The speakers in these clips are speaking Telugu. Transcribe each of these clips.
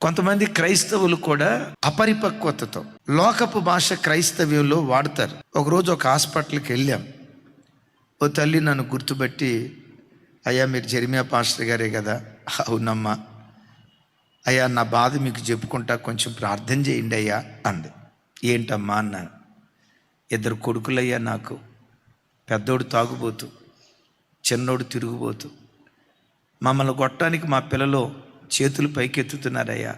కొంతమంది క్రైస్తవులు కూడా అపరిపక్వతతో లోకపు భాష క్రైస్తవ్యంలో వాడతారు. ఒకరోజు ఒక హాస్పిటల్కి వెళ్ళాం. ఓ తల్లి నన్ను గుర్తుపెట్టి, అయ్యా మీరు జెర్మియా పాస్టర్ గారే కదా? అవునమ్మా. అయ్యా నా బాధ మీకు చెప్పుకుంటా, కొంచెం ప్రార్థన చేయండి అయ్యా అంది. ఏంటమ్మా అన్నాను. 2 కొడుకులయ్యా నాకు. పెద్దోడు తాగుబోతు, చిన్నోడు తిరుగుబోతు. మమ్మల్ని కొట్టడానికి మా పిల్లలు చేతులు పైకెత్తుతున్నారయ్యా.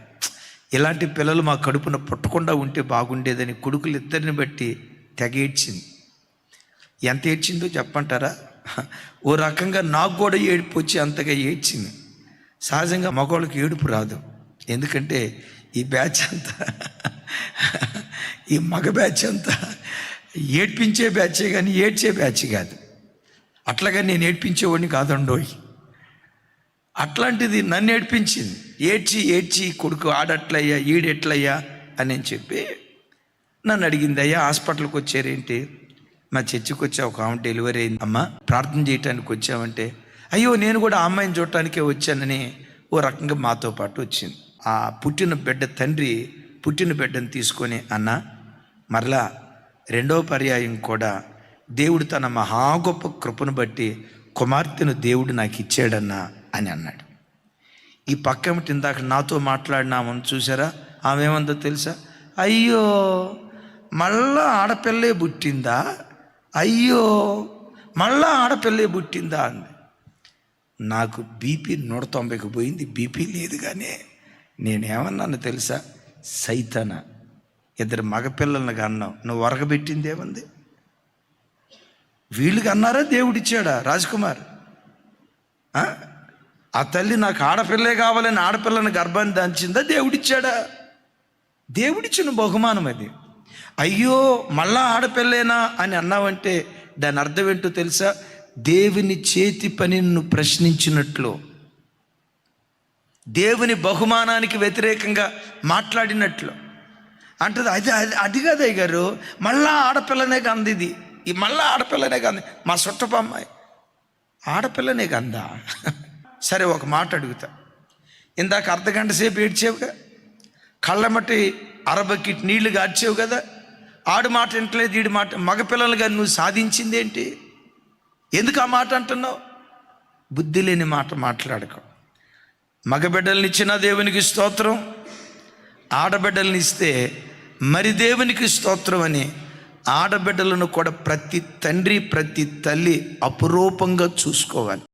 ఇలాంటి పిల్లలు మా కడుపున పుట్టకుండా ఉంటే బాగుండేదని కొడుకులు ఇద్దరిని బట్టి తెగ ఏడ్చింది. ఎంత ఏడ్చిందో చెప్పంటారా? ఓ రకంగా నాకు కూడా ఏడుపు వచ్చి అంతగా ఏడ్చింది. సహజంగా మగవాళ్ళకి ఏడుపు రాదు, ఎందుకంటే ఈ బ్యాచ్ అంతా ఈ మగ బ్యాచ్ అంతా ఏడ్పించే బ్యాచే కానీ ఏడ్చే బ్యాచ్ కాదు. అట్లాగా నేను ఏడ్పించేవాడిని కాదండోయ్. అట్లాంటిది నన్ను ఏడ్పించింది. ఏడ్చి ఏడ్చి కొడుకు ఆడట్లయ్యా ఈడెట్లయ్యా అని చెప్పి నన్ను అడిగింది. అయ్యా హాస్పిటల్కి వచ్చారేంటి? మా చర్చికి వచ్చా, ఒక ఆమె డెలివరీ అయింది అమ్మా, ప్రార్థన చేయటానికి వచ్చామంటే, అయ్యో నేను కూడా ఆ అమ్మాయిని చూడటానికే వచ్చానని ఓ రకంగా మాతో పాటు వచ్చింది. ఆ పుట్టిన బిడ్డ తండ్రి పుట్టిన బిడ్డను తీసుకొని, అన్న మరలా 2వ పర్యాయం కూడా దేవుడు తన మహా గొప్ప కృపను బట్టి కుమార్తెను దేవుడు నాకు ఇచ్చాడన్నా అని అన్నాడు. ఈ పక్కమిటి ఇందాక నాతో మాట్లాడినామని చూసారా, ఆమె ఏమందో తెలుసా? అయ్యో మళ్ళా ఆడపిల్లే పుట్టిందా, అయ్యో మళ్ళా ఆడపిల్లే పుట్టిందా అంది. నాకు బీపీ 190కి పోయింది. బీపీ లేదు, కానీ నేనేమన్నాను తెలుసా? సైతానా, 2 మగపిల్లలను కన్నావు, నువ్వు వరగబెట్టింది ఏముంది? వీళ్ళకి అన్నారా దేవుడిచ్చాడా? రాజ్కుమార్, ఆ తల్లి నాకు ఆడపిల్లే కావాలని ఆడపిల్లని గర్భాన్ని దాంచిందా? దేవుడిచ్చాడా? దేవుడిచ్చిన బహుమానం అది. అయ్యో మళ్ళా ఆడపిల్లేనా అని అన్నావంటే దాని అర్థం ఏంటో తెలుసా? దేవుని చేతి పనిని నువ్వు ప్రశ్నించినట్లు, దేవుని బహుమానానికి వ్యతిరేకంగా మాట్లాడినట్లు అంటది. అది కాదు అయ్యగారు, మళ్ళా ఆడపిల్లనే కంది. ఇది ఈ మళ్ళా ఆడపిల్లనే కంది. మా చుట్టపు అమ్మాయి ఆడపిల్లనే కందా? సరే ఒక మాట అడుగుతా, ఇందాక అర్ధగంట సేపు ఏడ్చేవుగా, కళ్ళమట్టి 1/2 బకెట్ నీళ్లు గార్చేవు కదా. ఆడు మాట వింటలేదు, ఈడు మాట. మగపిల్లలుగా నువ్వు సాధించింది ఏంటి? ఎందుకు ఆ మాట అంటున్నావు? బుద్ధి లేని మాట మాట్లాడకు. మగబిడ్డల్ని ఇచ్చిన దేవునికి స్తోత్రం, ఆడబిడ్డల్ని ఇస్తే మరి దేవునికి స్తోత్రం అని ఆడబిడ్డలను కూడా ప్రతి తండ్రి ప్రతి తల్లి అపురూపంగా చూసుకోవాలి.